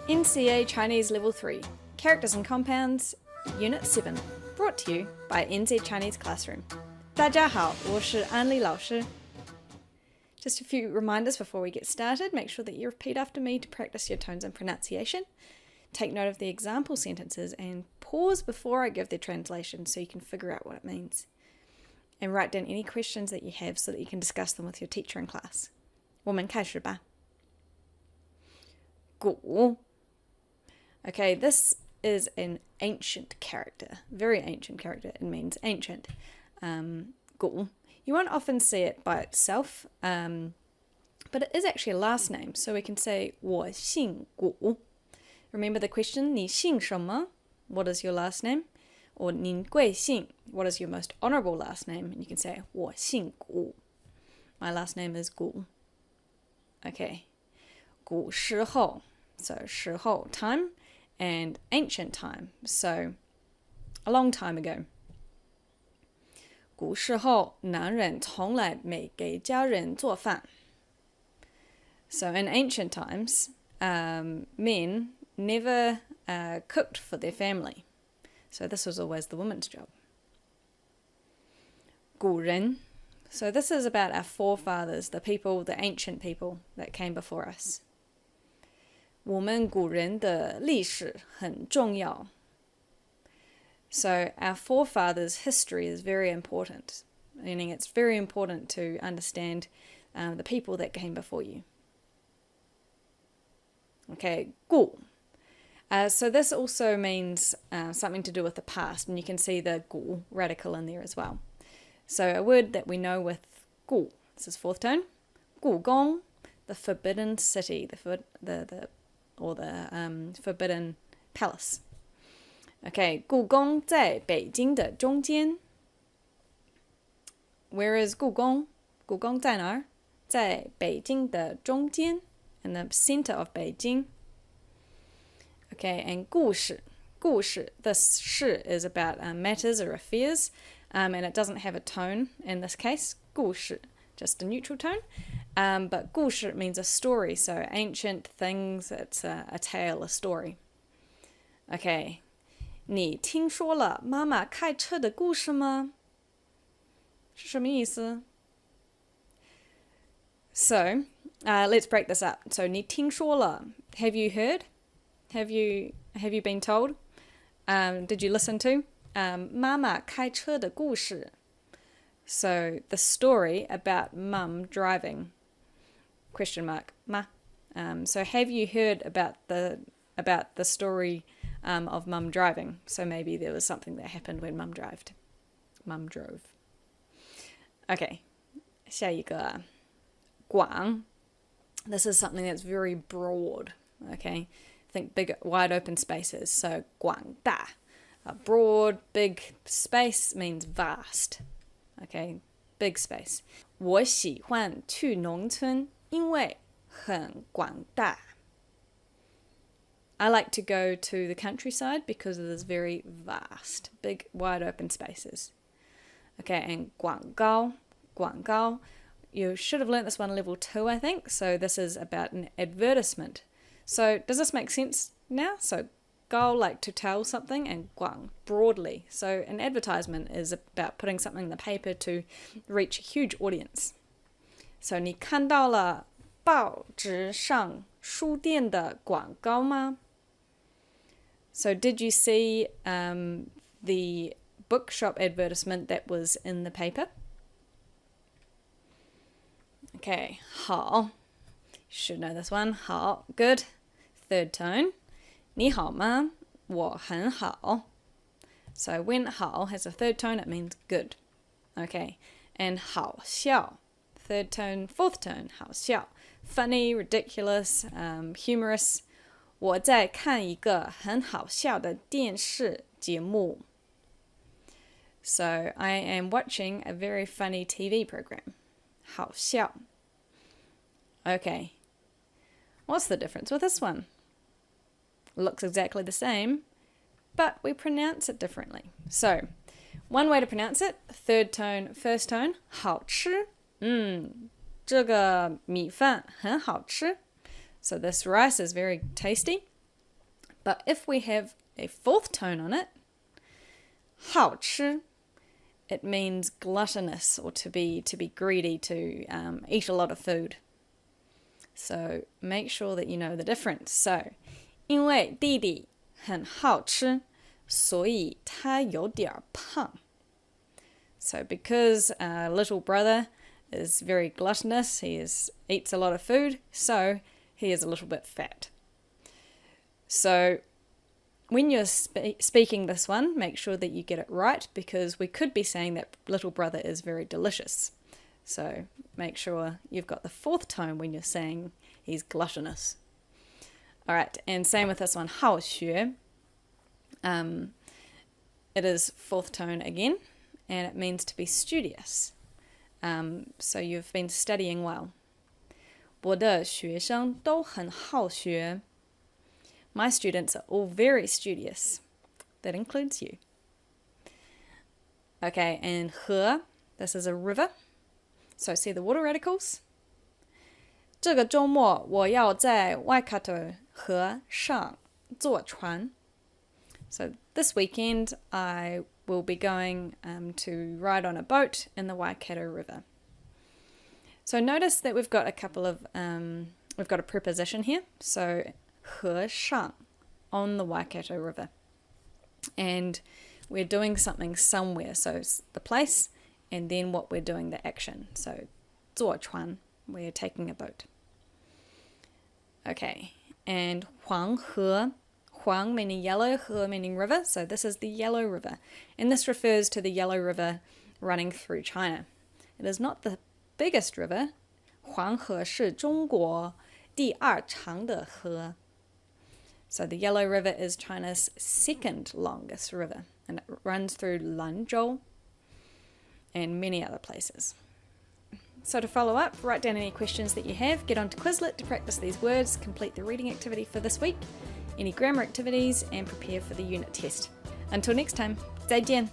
NCEA Chinese Level 3, Characters and Compounds, Unit 7, brought to you by NZ Chinese Classroom. 大家好，我是安利老师. Just a few reminders before we get started. Make sure that you repeat after me to practice your tones and pronunciation. Take note of the example sentences and pause before I give the translation so you can figure out what it means. And write down any questions that you have so that you can discuss them with your teacher in class. 我们开始吧. 古. Okay, this is an ancient character, very ancient character. It means ancient. 古. You won't often see it by itself, but it is actually a last name, so we can say 我姓古. Remember the question, 你姓什么? What is your last name? Or 您贵姓? What is your most honorable last name? And you can say 我姓古. My last name is 古. Okay. 古时候, so 时候, time, and ancient time, so a long time ago. 古时候男人从来没给家人做饭. So in ancient times, men never cooked for their family. So this was always the woman's job. 古人. So this is about our forefathers, the people, the ancient people that came before us. 我们古人的历史很重要. So our forefathers' history is very important, meaning it's very important to understand the people that came before you. Okay, 古. So this also means something to do with the past, and you can see the 古 radical in there as well. So a word that we know with 古, this is fourth tone, 故宫, the forbidden city, the forbidden palace. Okay, 故宫在北京的中间. Where is 故宫? 故宫在哪儿? 在北京的中间, in the center of Beijing. Okay, and 故事. 故事, this 事 is about matters or affairs, and it doesn't have a tone in this case. 故事, just a neutral tone. But 故事 means a story, so ancient things, it's a tale, a story. Okay. 你听说了妈妈开车的故事吗? 是什么意思? So, let's break this up. So, 你听说了, have you heard? Have you been told? Did you listen to? 妈妈开车的故事. So, the story about mum driving. Question mark, ma. So, have you heard about the story of mum driving? So maybe there was something that happened when mum drove. Okay, 下一个, 广. This is something that's very broad. Okay, think big, wide open spaces. So 广大, a broad, big space means vast. Okay, big space. 我喜欢去农村，因为很广大. I like to go to the countryside because it is very vast, big, wide open spaces. Okay, and 广告, 广告. You should have learnt this one level 2, I think. So this is about an advertisement. So does this make sense now? So 告, like to tell something, and 广, broadly. So an advertisement is about putting something in the paper to reach a huge audience. So 你看到了报纸上书店的广告吗? So did you see the bookshop advertisement that was in the paper? Okay, 好. Should know this one. 好, good. Third tone. 你好吗? 我很好. So when 好 has a third tone, it means good. Okay, and 好笑. Third tone, fourth tone, 好笑. Funny, ridiculous, humorous. 我在看一个很好笑的电视节目. So I am watching a very funny TV program. 好笑. Okay. What's the difference with this one? Looks exactly the same, but we pronounce it differently. So, one way to pronounce it, third tone, first tone, 好吃. 这个米饭很好吃. So this rice is very tasty. But if we have a fourth tone on it, 好吃, it means gluttonous or to be greedy, to eat a lot of food. So make sure that you know the difference. So, 因为弟弟很好吃，所以他有点胖. So because little brother is very gluttonous, eats a lot of food, so he is a little bit fat. So when you're speaking this one, make sure that you get it right, because we could be saying that little brother is very delicious. So make sure you've got the fourth tone when you're saying he's gluttonous. All right, and same with this one, 好学. It is fourth tone again, and it means to be studious. So you've been studying well. 我的学生都很好学. My students are all very studious. That includes you. Okay, and 河, this is a river. So see the water radicals? 这个周末我要在外卡头河上坐船. So this weekend I will be going to ride on a boat in the Waikato River. So notice that we've got a couple of, we've got a preposition here. So 河上, on the Waikato River. And we're doing something somewhere. So the place, and then what we're doing, the action. So 坐船, we're taking a boat. Okay, and 黄河, 黄 meaning yellow, 河 meaning river. So this is the Yellow River. And this refers to the Yellow River running through China. It is not the biggest river. 黄河是中国第二长的河. So the Yellow River is China's second longest river, and it runs through Lanzhou and many other places. So to follow up, write down any questions that you have, get onto Quizlet to practice these words, complete the reading activity for this week, any grammar activities, and prepare for the unit test. Until next time, 再见!